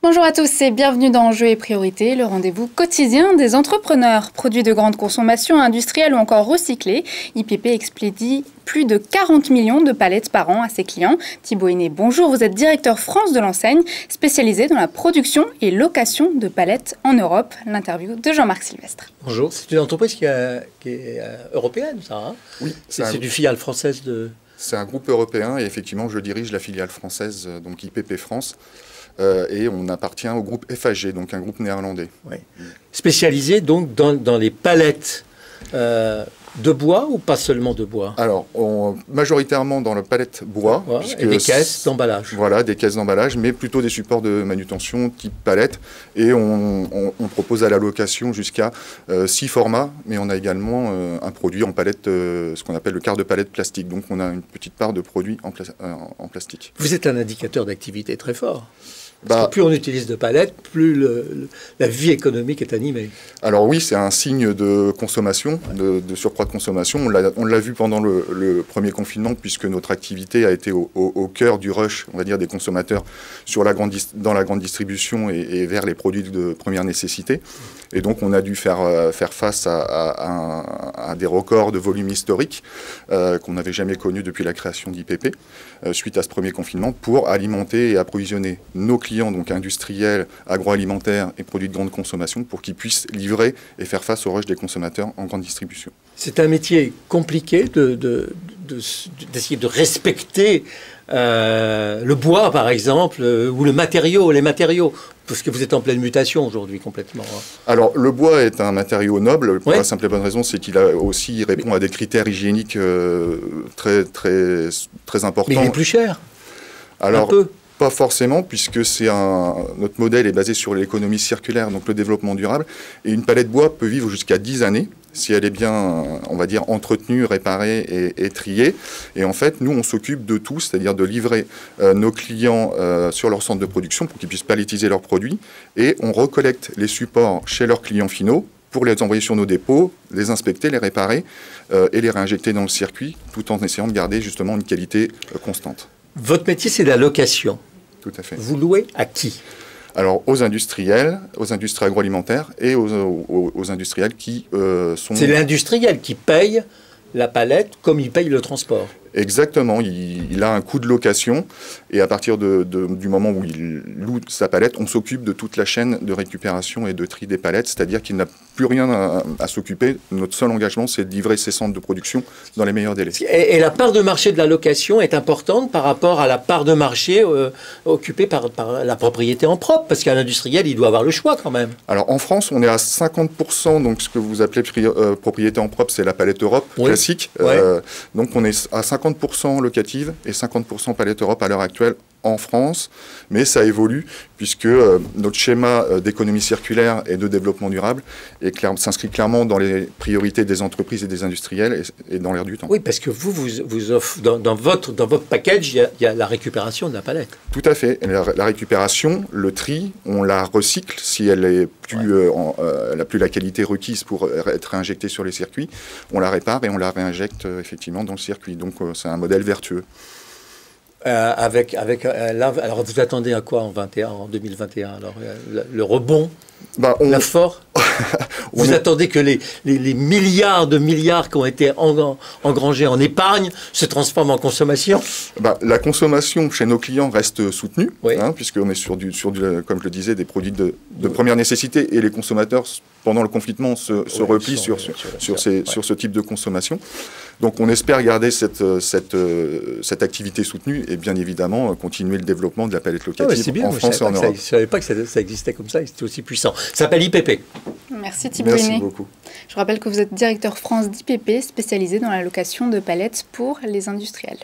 Bonjour à tous et bienvenue dans Enjeux et Priorités, le rendez-vous quotidien des entrepreneurs. Produits de grande consommation, industriels ou encore recyclés, IPP expédie plus de 40 millions de palettes par an à ses clients. Thibaut Henné, bonjour, vous êtes directeur France de l'enseigne, spécialisé dans la production et location de palettes en Europe. L'interview de Jean-Marc Sylvestre. Bonjour, c'est une entreprise qui est européenne, ça, hein? Oui. C'est du filiale française de... C'est un groupe européen et effectivement, je dirige la filiale française, donc IPP France. Et on appartient au groupe FAG, donc un groupe néerlandais. Oui. Spécialisé donc dans les palettes de bois ou pas seulement de bois? Alors, majoritairement dans la palette bois. Et des caisses d'emballage. Voilà, des caisses d'emballage, mais plutôt des supports de manutention type palette. Et on propose à la location jusqu'à 6 formats, mais on a également un produit en palette, ce qu'on appelle le quart de palette plastique. Donc on a une petite part de produits en plastique. Vous êtes un indicateur d'activité très fort. Parce que plus on utilise de palettes, plus la vie économique est animée. Alors oui, c'est un signe de consommation, de surcroît de consommation. On l'a vu pendant le premier confinement, puisque notre activité a été au cœur du rush, on va dire, des consommateurs dans la grande distribution et vers les produits de première nécessité. Et donc on a dû faire face à des records de volume historiques qu'on n'avait jamais connus depuis la création d'IPP, suite à ce premier confinement, pour alimenter et approvisionner nos clients, donc industriels, agroalimentaires et produits de grande consommation, pour qu'ils puissent livrer et faire face au rush des consommateurs en grande distribution. C'est un métier compliqué d'essayer de respecter le bois, par exemple, ou les matériaux, parce que vous êtes en pleine mutation aujourd'hui complètement. Alors, le bois est un matériau noble, pour la simple et bonne raison, c'est qu'il répond à des critères hygiéniques très importants. Mais il est plus cher. Alors, un peu. Pas forcément, puisque notre modèle est basé sur l'économie circulaire, donc le développement durable. Et une palette bois peut vivre jusqu'à 10 années, si elle est bien, on va dire, entretenue, réparée et triée. Et en fait, nous, on s'occupe de tout, c'est-à-dire de livrer nos clients sur leur centre de production pour qu'ils puissent palettiser leurs produits. Et on recollecte les supports chez leurs clients finaux pour les envoyer sur nos dépôts, les inspecter, les réparer et les réinjecter dans le circuit, tout en essayant de garder justement une qualité constante. Votre métier, c'est la location. Tout à fait. Vous louez à qui? Alors, aux industriels, aux industries agroalimentaires et aux industriels qui sont... C'est l'industriel qui paye la palette comme il paye le transport. Exactement, il a un coût de location et à partir du moment où il loue sa palette, on s'occupe de toute la chaîne de récupération et de tri des palettes, c'est-à-dire qu'il n'a plus rien à s'occuper. Notre seul engagement, c'est de livrer ses centres de production dans les meilleurs délais. Et la part de marché de la location est importante par rapport à la part de marché occupée par la propriété en propre, parce qu'un industriel, il doit avoir le choix quand même. Alors en France, on est à 50%, donc ce que vous appelez propriété en propre, c'est la palette Europe classique. Donc on est à 50% locative et 50% palette Europe à l'heure actuelle en France, mais ça évolue puisque notre schéma d'économie circulaire et de développement durable s'inscrit clairement dans les priorités des entreprises et des industriels et dans l'air du temps. Oui, parce que vous offrez, dans votre package, il y a la récupération de la palette. Tout à fait. La récupération, le tri, on la recycle si elle est n'a plus la qualité requise pour être réinjectée sur les circuits. On la répare et on la réinjecte effectivement dans le circuit. Donc c'est un modèle vertueux. Alors vous attendez à quoi en 2021 alors, le rebond, l'effort Vous attendez que les milliards qui ont été engrangés en épargne se transforment en consommation? La consommation chez nos clients reste soutenue, puisqu'on est sur comme je le disais, des produits de première nécessité et les consommateurs, pendant le confinement, se replient sur ce type de consommation. Donc on espère garder cette activité soutenue et bien évidemment continuer le développement de la palette locative en France et en Europe. Je ne savais pas que ça existait comme ça et c'était aussi puissant. Ça s'appelle IPP. Merci Thibaut Henné. Merci beaucoup. Je rappelle que vous êtes directeur France d'IPP, spécialisé dans la location de palettes pour les industriels.